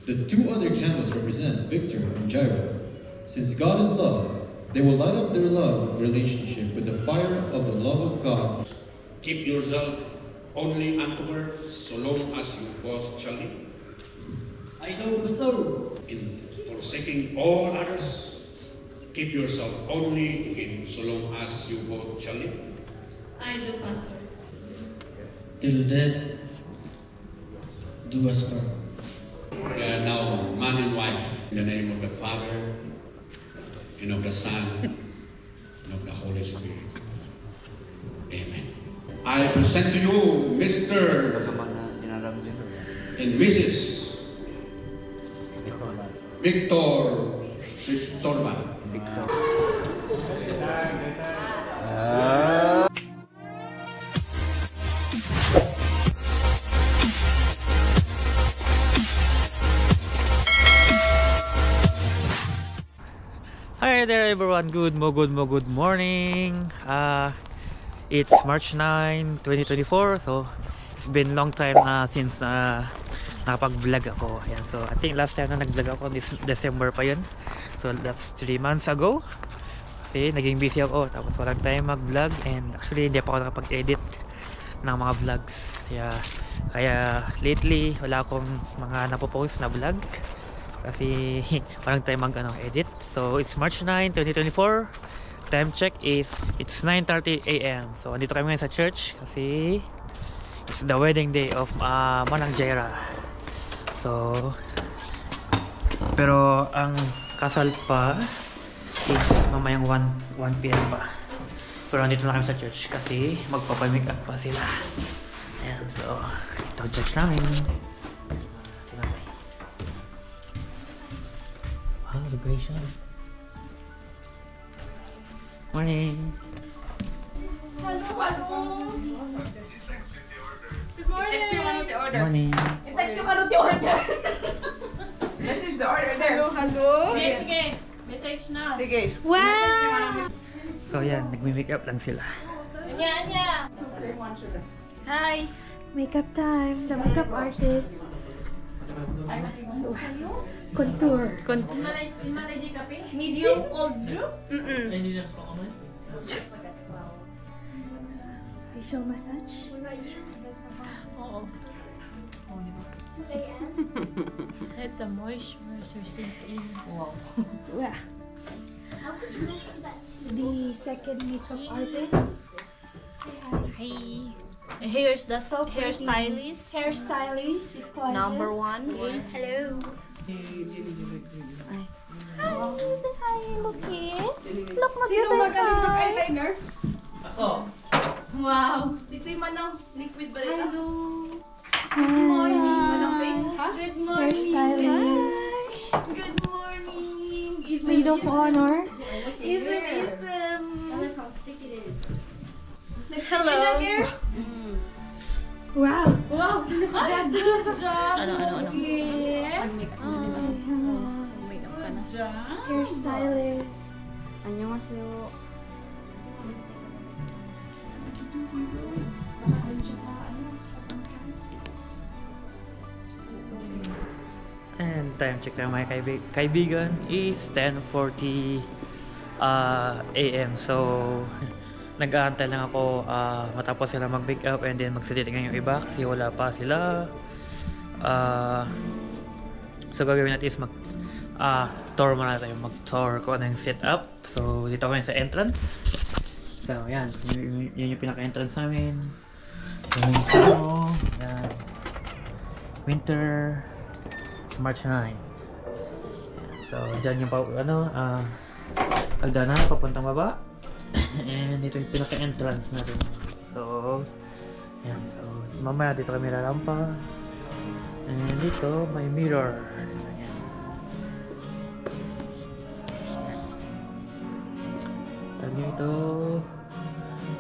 The two other candles represent Victor and Jairo. Since God is love, they will light up their love relationship with the fire of the love of God. Keep yourself only unto her, so long as you both shall live. I know, Pastor. In forsaking all others, keep yourself only to Him, so long as you both shall live. I do, Pastor. Till death do us part. They are now man and wife, in the name of the Father, and of the Son, and of the Holy Spirit. Amen. I present to you Mr. and Mrs. Victor Cristorba. Hi there everyone, good morning. It's March 9, 2024. So it's been long time since nakapag-vlog ako. Ayan, so I think last time na nag-vlog ako this December pa yun. So that's 3 months ago. Kasi naging busy ako, tapos walang time mag-vlog. And actually hindi pa ako nakapag-edit ng mga vlogs. Kaya lately wala akong mga napopost na vlog kasi walang time mag-edit. So it's March 9, 2024. Time check is it's 9:30 AM. So andito kami ngayon sa church kasi it's the wedding day of Manang Jaira. So pero ang kasal pa is mamayang 1 PM pa. Pero andito na kami sa church kasi magpapamake up pa sila. Ayan, so ito ang church namin. Wow, decoration. Morning. Hello. Good morning. Text yung the order. Morning. I-text yung the order. Message the order there. Hello. Sige. Message na. Sige. Wow. So yan, nagme-make up lang sila. Anya. Hi. Makeup time. The makeup artist. Contour. Malay di kape? Medium cold brew? Facial massage. Oo. Ito, moisturizer in. Wow. Yeah. The second makeup artist. Hi. Here's the So pretty. hairstylist. Hairstylist. Number 1. Hello. Hi, say hi, Lucky. Look, Sino magaling mag-eyeliner? Ako. Wow. Dito yung manang liquid ba dito? Hello. Good morning. Manang fake? Ha? Good morning. Hairstylist. Good morning. Maid of honor. Hello. Wow. Wow. Good job. Ano? Hairstylist. 안녕하세요. And time check ng mga kaibigan is 10:40 AM. So nag-aantay lang ako matapos sila mag-make up and then magsalita yung iba kasi wala pa sila. So gagawin natin is tour muna tayo, mag-tour ko ano yung setup. So dito kami sa entrance. So yan, so, yun yung pinaka-entrance namin. Yung yan. Winter, it's March 9. Yan. So dyan yung hagdanan papuntang baba. And ito yung pinaka-entrance natin. So yan, so mamaya dito kami lalampa. And dito may mirror. Ito,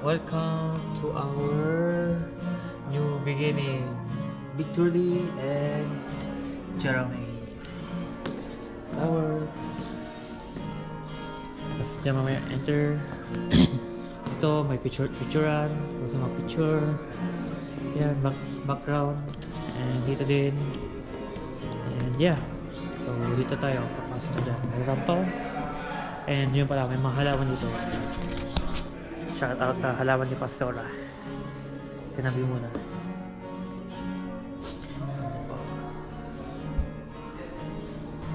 welcome to our new beginning, Victor Lee and Jeremy. Flowers. Tapos dyan mamaya enter. Ito may picturean, kung sa mga picture. Yan, background. And dito din. And yeah. So dito tayo, papasok na dyan. May rampa. And yun pala, may mga halaman dito. Shout out sa halaman ni Pastora. Tinabi muna.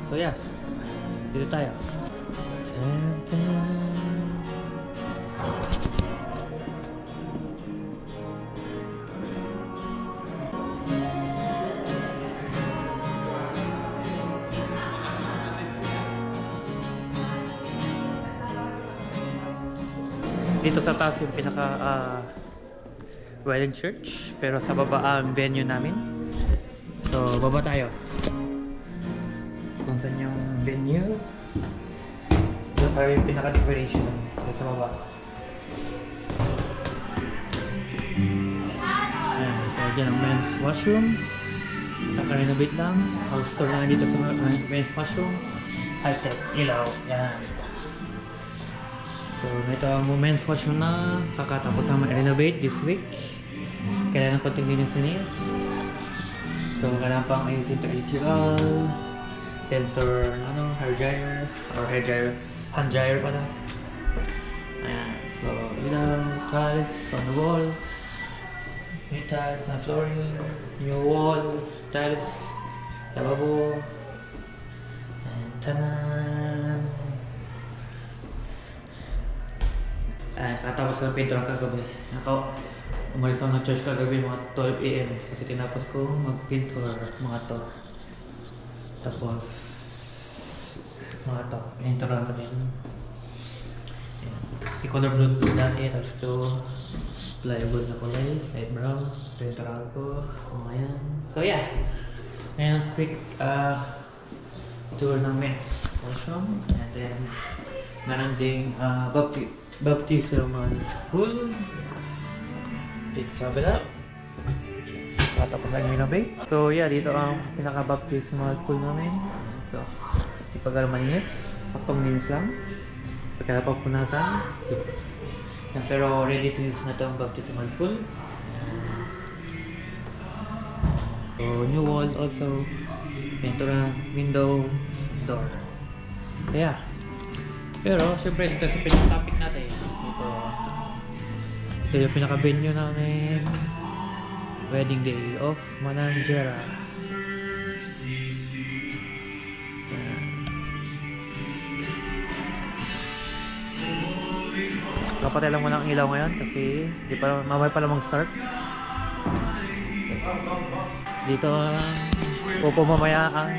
So yeah, dito tayo. Dun, dun. Dito sa taas yung pinaka wedding church, pero sa baba ang venue namin. So baba tayo. Kung saan yung venue, doon tayo yung pinaka decoration sa baba. Ayan, so dyan ang men's washroom. Kaka-renovate lang. House tour lang dito sa men's washroom. High-tech, ilaw, yan. So ito ang men's washroom na kakatapos naman i-renovate this week. Kailangan konting linisin. So kailangan pang ayusin ito electrical, sensor, hair dryer, or hair dryer, hand dryer pala. Ayan, so ilaw, tiles on the walls, new tiles on flooring, new wall, tiles, lavabo, and tanan. Katapos ko ng pintura kagabi. Umalis ako ng church kagabi mga 12 AM kasi tinapos ko mag-pintura mga to. Tapos mga to, pininturahan ko din. Si color blue dati, tapos to plywood na kulay, light brown, pininturahan ko, mga yan. So yeah, ngayon quick tour ng men's washroom, and then meron ding baptismal pool dito sa kabila. Tapos lang yung renovate. So yeah, dito ang pinaka-baptismal pool namin. So di pa gano'ng malinis, saktong linis lang pagkala pa punasan. Pero ready to use na ito ang baptismal pool. So new wall also, pintura, window, door. So yeah. Pero syempre dito sa pinaka-topic natin, ito yung pinaka-venue namin, wedding day of Manang Jera. Kapatay lang muna ang ilaw ngayon kasi di pa mamay pa lang mag-start. Dito upo mamaya ang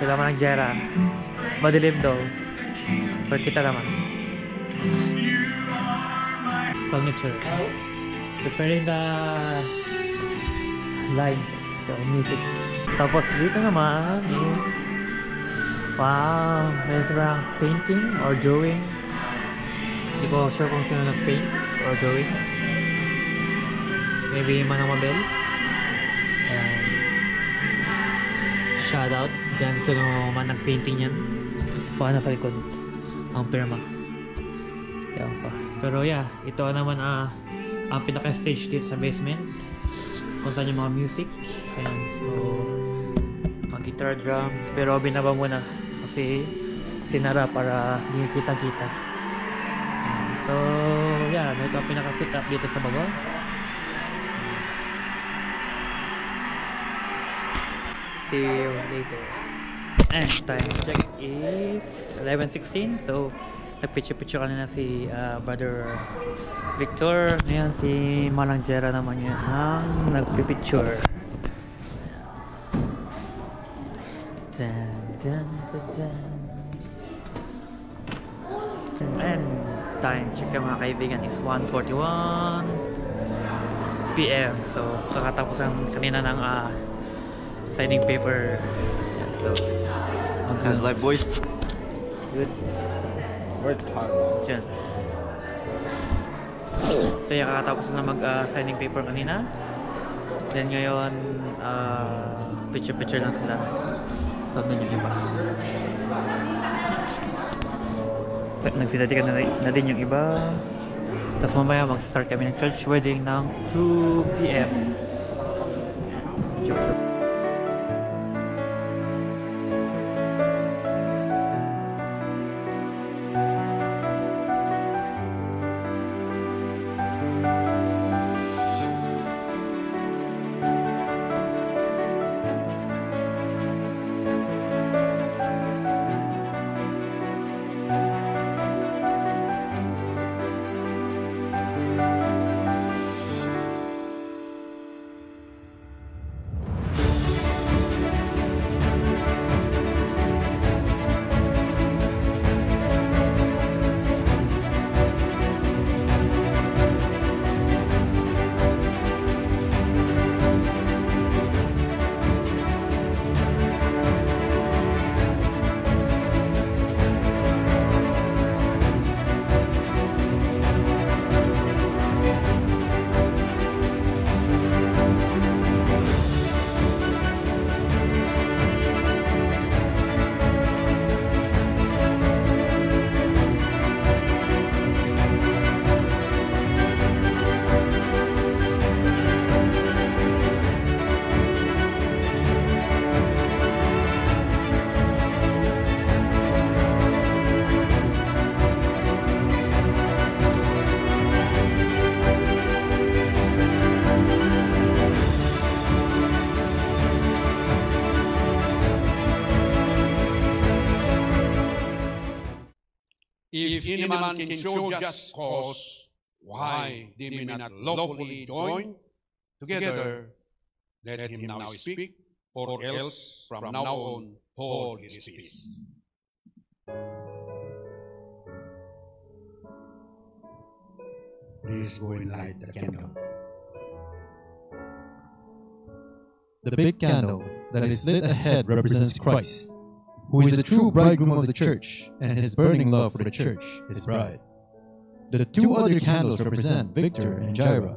sila Manang Jera. Madilim daw. Pero kita naman. Furniture. Preparing the lights so music. Tapos dito naman is wow, may sobrang painting or drawing. Hindi ko sure kung sino nag-paint or drawing. Maybe Manang Mabel. And shout out dyan sa mga nag-painting yan. Baka nasa likod ang pirma. Yan pa. Pero yeah, ito naman ang pinaka-stage dito sa basement kung saan yung mga music. Ayan, so mga guitar, drums, pero binaba muna kasi sinara para hindi kita-kita. So yeah, ito ang pinaka-setup dito sa baba. See you later. And time check is 11:16. So nagpicture-picture kanina si Brother Victor. Ngayon si Manang Jera naman yan ang nagpipicture. Dun, dun, dun, dun. And time check mga kaibigan is 1:41 PM. So kakatapos ang kanina ng signing paper. So how's life, boys? Good. Worked hard. Diyan. So yung kakatapos na mag-signing paper kanina. Then ngayon picture-picture lang sila. So doon yung iba. So, nagsinatikan na din yung iba. Tapos mamaya mag-start kami ng church wedding ng 2 PM. Joke. If any man can show just cause why they may not lawfully join together, let him now speak, or else from now on hold his peace. Please go and light the candle. The big candle that is lit ahead represents Christ, who is the true bridegroom of the church, and his burning love for the church, his bride. The two other candles represent Victor and Jaira.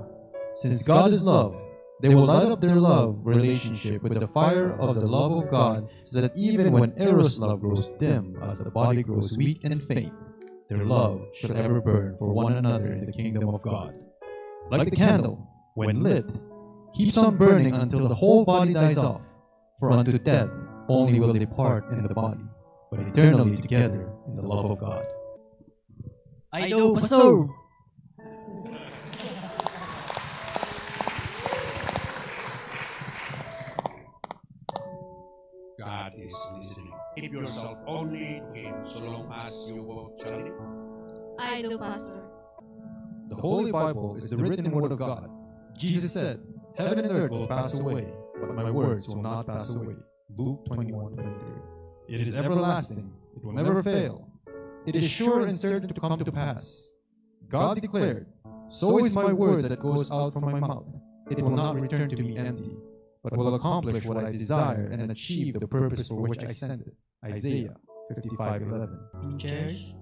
Since God is love, they will light up their love relationship with the fire of the love of God, so that even when Eros' love grows dim as the body grows weak and faint, their love shall ever burn for one another in the kingdom of God. Like the candle, when lit, keeps on burning until the whole body dies off, for unto death only will they part in the body, but eternally together in the love of God. I do, Pastor. God is listening. Keep yourself only to Him so long as you both shall live. I do, Pastor. The Holy Bible is the written word of God. Jesus said, "Heaven and earth will pass away, but my words will not pass away." Luke 21:23. It is everlasting. It will never fail. It is sure and certain to come to pass. God declared, "So is my word that goes out from my mouth. It will not return to me empty, but will accomplish what I desire and achieve the purpose for which I sent it." Isaiah 55:11. In church,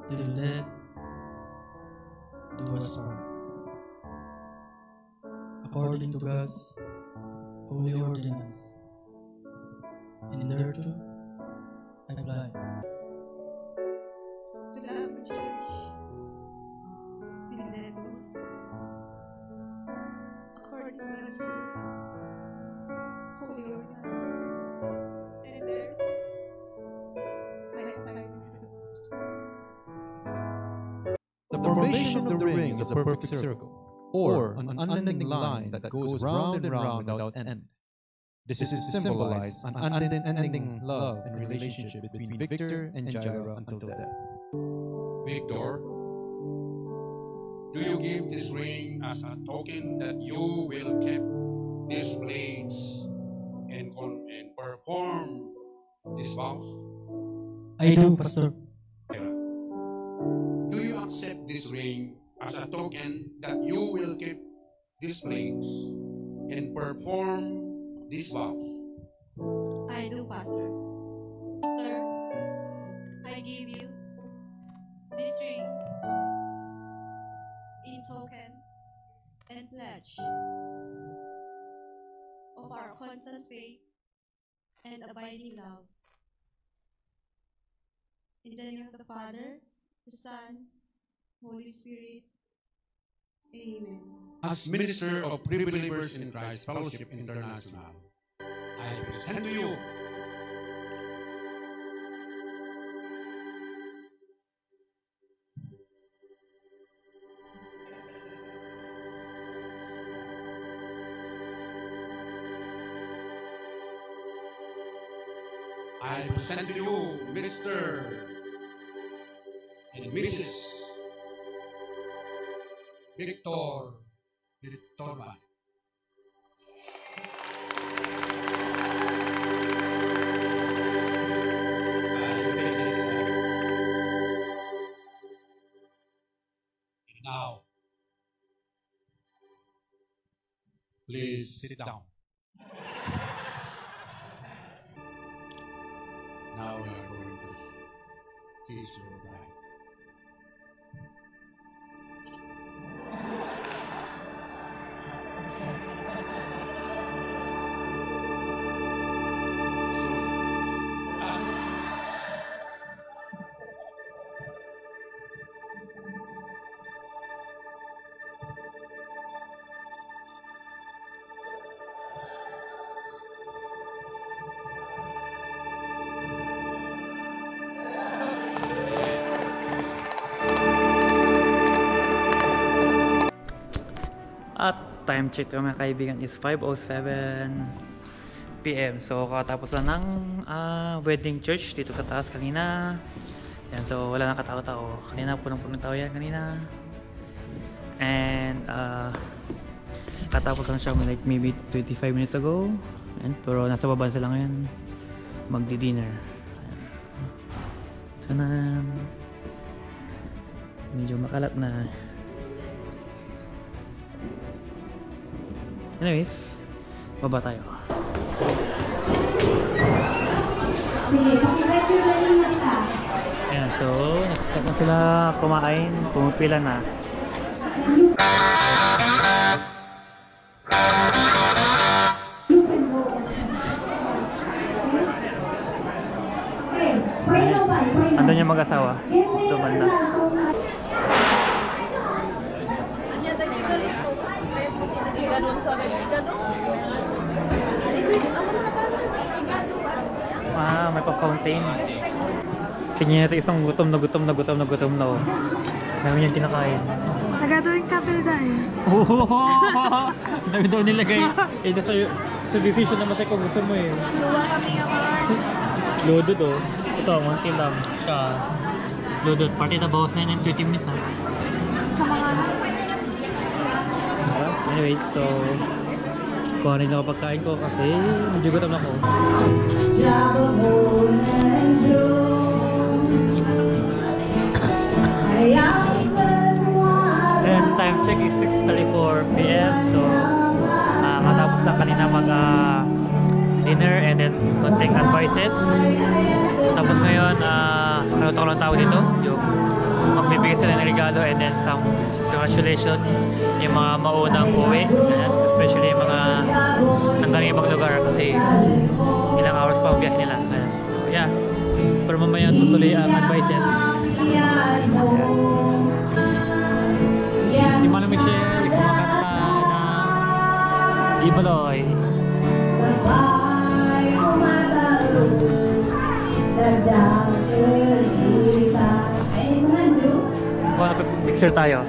till death do us part. According to God's holy ordinance, and thereto I apply. To love the church, till death do us part. According to God's holy ordinance, and thereto I apply. The formation of the ring is a perfect circle, or an unending line that goes round and round without end. This is to symbolize an unending love and relationship between Victor and Jaira until death. Victor, do you give this ring as a token that you will keep these blades and perform these vows? I do, Pastor. Do you accept this ring as a token that you will keep these blades and perform these vows? I do, Pastor. Sir, I give you this ring in token and pledge of our constant faith and abiding love. In the name of the Father, the Son, Holy Spirit. Amen. As minister of Pre-Believers in Christ Fellowship International, I present to you Mr. and Mrs. Victor Torba. Now, please sit down. Now we are going to kiss your bride. At time check ko mga kaibigan is 5:07 PM. So katapos na ng wedding church dito sa taas kanina. Yan, so wala nang katao-tao. Kanina punong-punong tao yan kanina. And katapos lang siya like maybe 25 minutes ago. And, pero nasa baba sila ngayon magdi-dinner. So na medyo makalat na. Anyways, baba tayo. Ayan, so nag-start na sila kumain, pumipila na. Andun yung mag-asawa. Ito banda. Ah, may pa-fountain. Kanya natin isang gutom na. Oh. Dami niyang kinakain. Nagatuwing kapil tayo. Oo! Dami daw nilagay. Eh, sa decision naman sa'yo kung gusto mo eh. Luwa kami naman. Loaded oh. Ito, munti lang. Siya. Loaded. Party na bawas na yun in 20 minutes ha. Kamahan. Anyways, so kuhanin lang ako pagkain ko kasi medyo gutom ako. And time check is 6:34 PM. So katapos lang kanina mag dinner and then konting advices. Tapos ngayon ano lang tao dito yung magbibigay sila ng regalo and then some congratulations yung mga maunang uwi, especially yung mga nanggaling ibang lugar kasi ilang hours pa ang biyahe nila. So yeah, pero mamaya tutuloy ang advices. Si Manong Michelle kumakanta ng Gibaloy. Mixer tayo.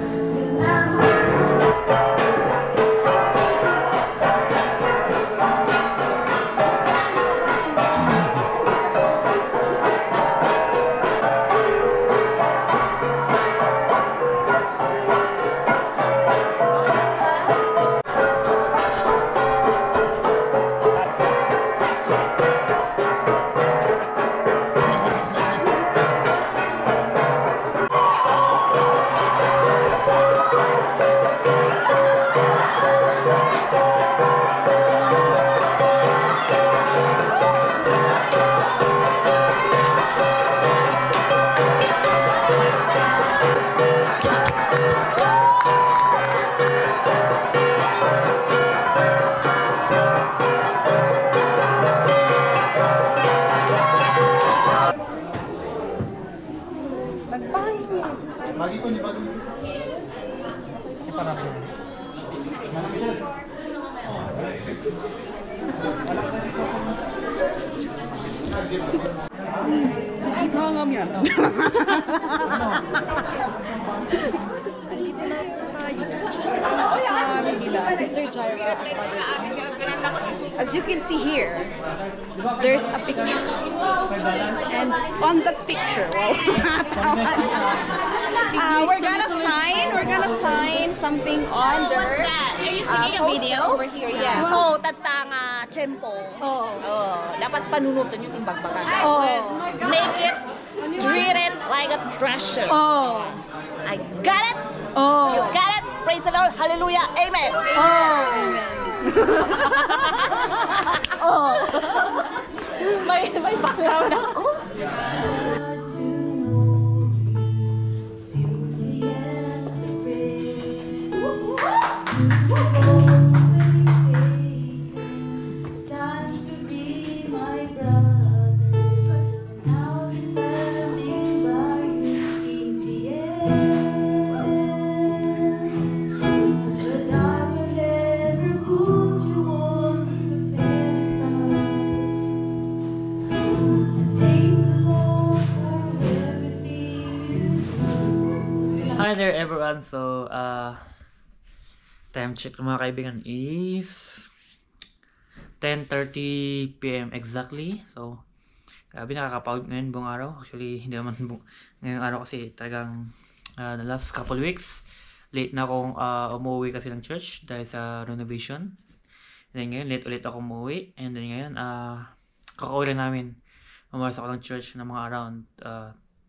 Sister Jaira. As you can see here, there's a picture. And on that picture, we're gonna sign something on there. Are you taking a video? Over here, yes. So, tatanga tempo. Dapat panunutan yung timbagbagan. Make it, treat it like a treasure. I got it. You got it. Praise the Lord. Hallelujah. Amen. May background ako. Hi there everyone. So time check mga kaibigan is 10:30 PM exactly. So Grabe, nakakapagod ngayon buong araw. Actually, hindi naman ngayong araw kasi talagang the last couple weeks, late na akong umuwi kasi ng church dahil sa renovation. And then ngayon, late ulit ako umuwi. And then ngayon, kakauwi lang namin. Umalis ako ng church ng mga around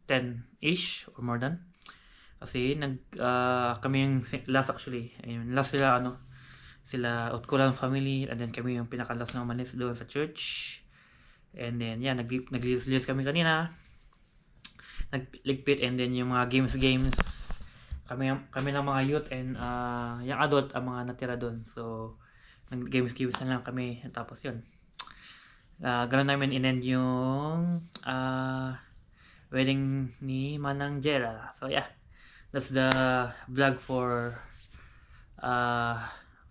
10-ish or more than. Kasi kami yung last actually. Ayun, last sila Utkulan family, and then kami yung pinakalas na umalis doon sa church. And then naglilis kami kanina, nagligpit, and then yung mga games kami ng mga youth and yung adult ang mga natira doon. So nag-games na lang kami, tapos yun ganoon namin in-end yung wedding ni Manang Jera. So yeah, that's the vlog for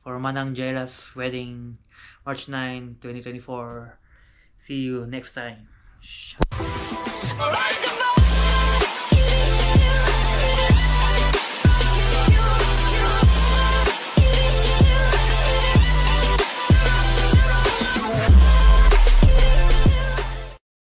Manang Jera's wedding, March 9, 2024. See you next time. Alright.